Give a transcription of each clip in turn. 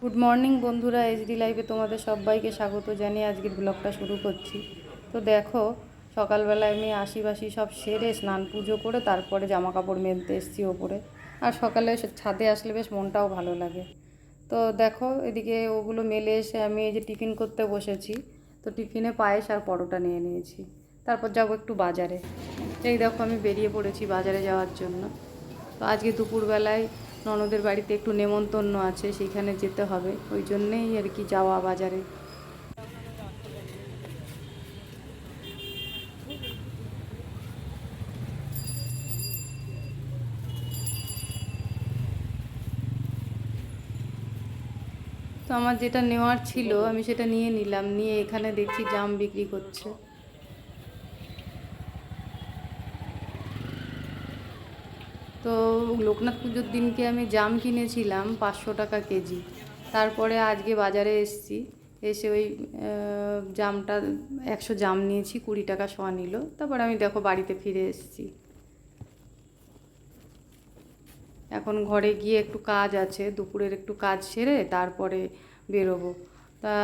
Good morning বন্ধুরা, HD লাইভে তোমাদের সবাইকে স্বাগত জানিয়ে আজকের ব্লগটা শুরু করছি। তো দেখো, সকালবেলায় আমি আশিবাসি সব সেরে স্নান পুজো করে তারপরে জামা কাপড় মেলতে এসেছি ওপরে। আর সকালে ছাদে আসলে বেশ মনটাও ভালো লাগে। তো দেখো, এদিকে ওগুলো মেলে এসে আমি এই যে টিফিন করতে বসেছি। তো টিফিনে পায়েস আর পরোটা নিয়ে নিয়েছি। তারপর যাবো একটু বাজারে। এই দেখো, আমি বেরিয়ে পড়েছি বাজারে যাওয়ার জন্য। তো আজকে দুপুরবেলায় ননদের বাড়িতে একটু নেমন্তন্ন আছে, সেখানে যেতে হবে, ওই জন্যেই আর কি যাওয়া বাজারে। তো আমার যেটা নেওয়ার ছিল আমি সেটা নিয়ে নিলাম, নিয়ে এখানে দেখছি জাম বিক্রি করছে। তো লোকনাথ পুজোর দিনকে আমি জাম কিনেছিলাম 500 টাকা কেজি। তারপরে আজকে বাজারে এসেছি, এসে ওই জামটা 100 জাম নিয়েছি, 20 টাকা শোয়া নিল। তারপর আমি দেখো বাড়িতে ফিরে এসেছি। এখন ঘরে গিয়ে একটু কাজ আছে, দুপুরের একটু কাজ সেরে তারপরে বেরোবো। তা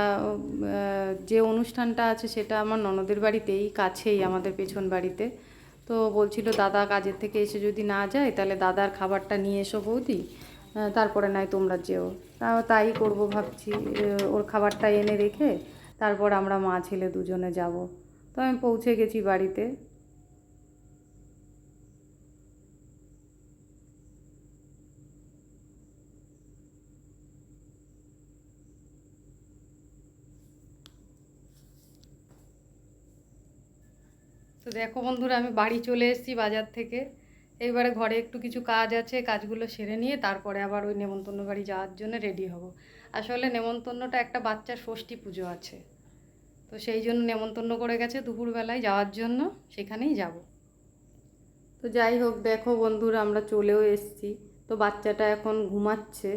যে অনুষ্ঠানটা আছে সেটা আমার ননদের বাড়িতেই, কাছেই আমাদের পেছন বাড়িতে। তো বলছিল দাদা কাজের থেকে এসে যদি না যায় তাহলে দাদার খাবারটা নিয়ে এসো বৌদি, তারপরে নয় তোমরা যেও। তাই করবো ভাবছি, ওর খাবারটা এনে রেখে তারপর আমরা মা ছেলে দুজনে যাব। তো আমি পৌঁছে গেছি বাড়িতে। তো দেখো বন্ধুরা, আমি বাড়ি চলে এসেছি বাজার থেকে। এইবারে ঘরে একটু কিছু কাজ আছে, কাজগুলো সেরে নিয়ে তারপরে আবার ওই নেমন্তন্ন বাড়ি যাওয়ার জন্য রেডি হব। আসলে নেমন্তন্নটা একটা বাচ্চার ষষ্ঠী পুজো আছে, তো সেই জন্য নেমন্তন্ন করে গেছে দুপুরবেলায় যাওয়ার জন্য, সেখানেই যাব। তো যাই হোক, দেখো বন্ধুরা, আমরা চলেও এসেছি। তো বাচ্চাটা এখন ঘুমাচ্ছে,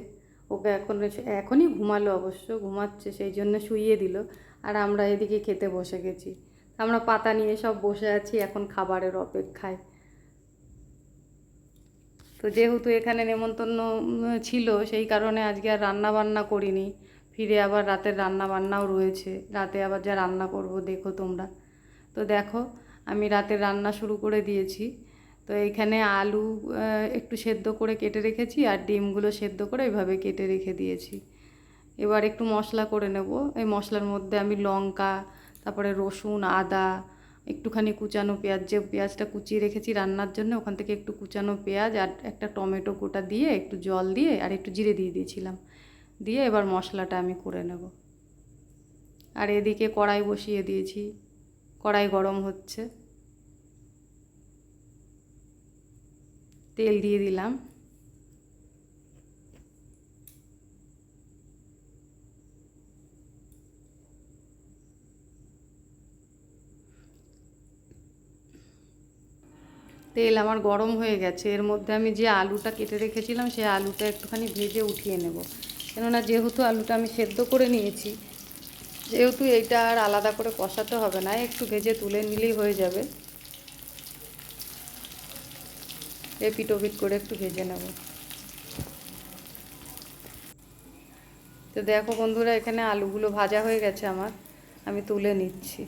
ওকে এখনই ঘুমালো, অবশ্য ঘুমাচ্ছে, সেই জন্য শুইয়ে দিল। আর আমরা এদিকে খেতে বসে গেছি। আমরা পাতা নিয়ে সব বসে আছি এখন খাবারের অপেক্ষায়। তো যেহেতু এখানে নেমন্তন্ন ছিল, সেই কারণে আজকে আর রান্না বান্না করিনি। ফিরে আবার রাতের রান্না বান্নাও রয়েছে, রাতে আবার যা রান্না করব দেখো তোমরা। তো দেখো, আমি রাতের রান্না শুরু করে দিয়েছি। তো এইখানে আলু একটু সেদ্ধ করে কেটে রেখেছি, আর ডিমগুলো সেদ্ধ করে এইভাবে কেটে রেখে দিয়েছি। এবার একটু মশলা করে নেব। এই মশলার মধ্যে আমি লঙ্কা, তারপরে রসুন, আদা, একটুখানি কুচানো পেঁয়াজ, যে পেঁয়াজটা কুচিয়ে রেখেছি রান্নার জন্য ওখান থেকে একটু কুচানো পেঁয়াজ আর একটা টমেটো গোটা দিয়ে একটু জল দিয়ে আর একটু জিরে দিয়ে দিয়েছিলাম, দিয়ে এবার মশলাটা আমি করে নেব। আর এদিকে কড়াই বসিয়ে দিয়েছি, কড়াই গরম হচ্ছে, তেল দিয়ে দিলাম। তেল আমার গরম হয়ে গেছে, এর মধ্যে আমি যে আলুটা কেটে রেখেছিলাম সেই আলুটা একটুখানি ভেজে উঠিয়ে নেব। কেননা যেহেতু আলুটা আমি সেদ্ধ করে নিয়েছি, যেহেতু এইটা আর আলাদা করে কষাতে হবে না, একটু ভেজে তুলে নিলেই হয়ে যাবে। এপিট ওপিট করে একটু ভেজে নেব। তো দেখো বন্ধুরা, এখানে আলুগুলো ভাজা হয়ে গেছে আমার, আমি তুলে নিচ্ছি।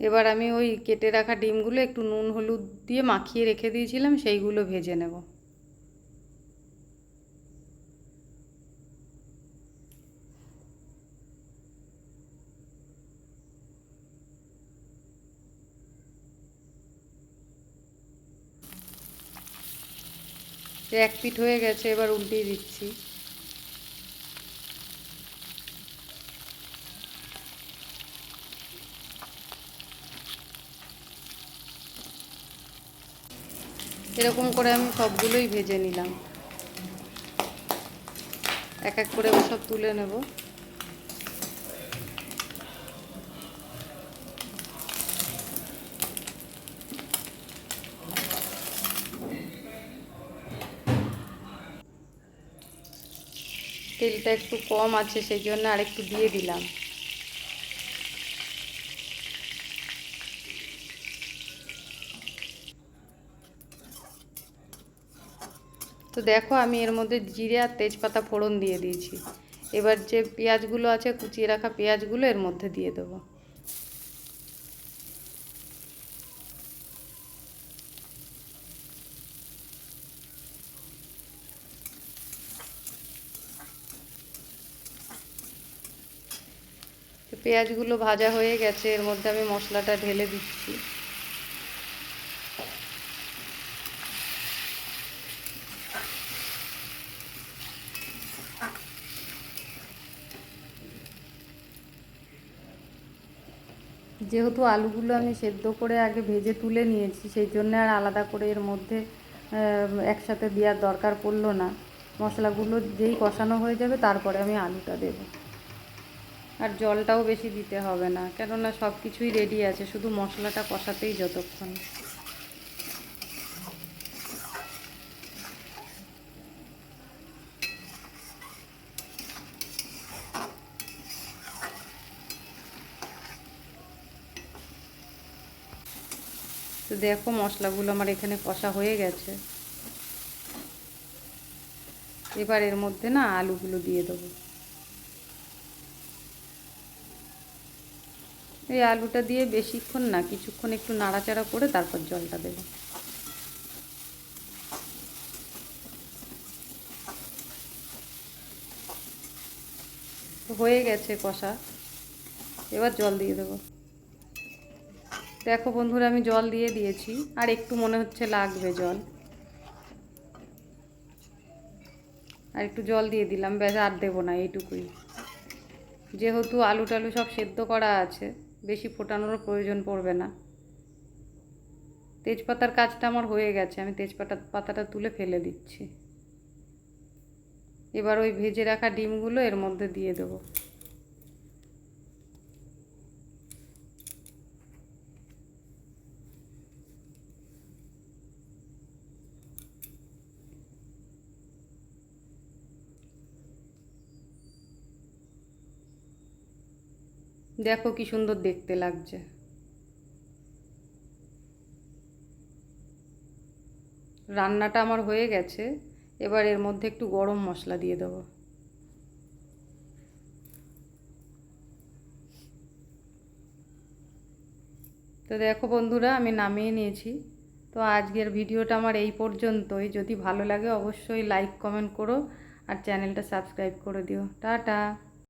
এবার আমি ওই কেটে রাখা ডিমগুলো একটু নুন হলুদ দিয়ে মাখিয়ে রেখে দিয়েছিলাম, সেইগুলো ভেজে নেব। এক পিঠ হয়ে গেছে, এবার উল্টিয়ে দিচ্ছি। এরকম করে আমি সবগুলোই ভেজে নিলাম, এক এক করে সব তুলে নেব। তেলটা একটু কম আছে, সেই জন্য আরেকটু দিয়ে দিলাম। তো দেখো আমি এর মধ্যে জিরে আর তেজপাতা ফোড়ন দিয়ে দিয়েছি। এবার যে পেঁয়াজগুলো আছে, কুচিয়ে রাখা পেঁয়াজগুলো এর মধ্যে দিয়ে দেবো। তো পেঁয়াজগুলো ভাজা হয়ে গেছে, এর মধ্যে আমি মশলাটা ঢেলে দিচ্ছি। যেহেতু আলুগুলো আমি সেদ্ধ করে আগে ভেজে তুলে নিয়েছি, সেই জন্য আর আলাদা করে এর মধ্যে একসাথে দেওয়ার দরকার পড়লো না। মশলাগুলো যেই কষানো হয়ে যাবে তারপরে আমি আলুটা দেব। আর জলটাও বেশি দিতে হবে না, কেননা সব কিছুই রেডি আছে, শুধু মশলাটা কষাতেই যতক্ষণ। তো দেখো মশলাগুলো আমার এখানে কষা হয়ে গেছে। এবার এর মধ্যে না আলুগুলো দিয়ে দেবো। এই আলুটা দিয়ে বেশিক্ষণ না, কিছুক্ষণ একটু নাড়াচাড়া করে তারপর জলটা দেবো। তো হয়ে গেছে কষা, এবার জল দিয়ে দেবো। দেখো বন্ধুরা আমি জল দিয়ে দিয়েছি, আর একটু মনে হচ্ছে লাগবে জল, আর একটু জল দিয়ে দিলাম, ব্যাস আর দেবো না, এইটুকুই। যেহেতু আলু টালু সব সেদ্ধ করা আছে, বেশি ফোটানোর প্রয়োজন পড়বে না। তেজপাতার কাজটা আমার হয়ে গেছে, আমি পাতাটা তুলে ফেলে দিচ্ছি। এবার ওই ভেজে রাখা ডিমগুলো এর মধ্যে দিয়ে দেবো। দেখো কি সুন্দর দেখতে লাগছে। রান্নাটা আমার হয়ে গেছে, এবার এর মধ্যে একটু গরম মশলা দিয়ে দেবো। তো দেখো বন্ধুরা আমি নামিয়ে নিয়েছি। তো আজকের ভিডিওটা আমার এই পর্যন্তই। যদি ভালো লাগে অবশ্যই লাইক কমেন্ট করো আর চ্যানেলটা সাবস্ক্রাইব করে দিও। টাটা।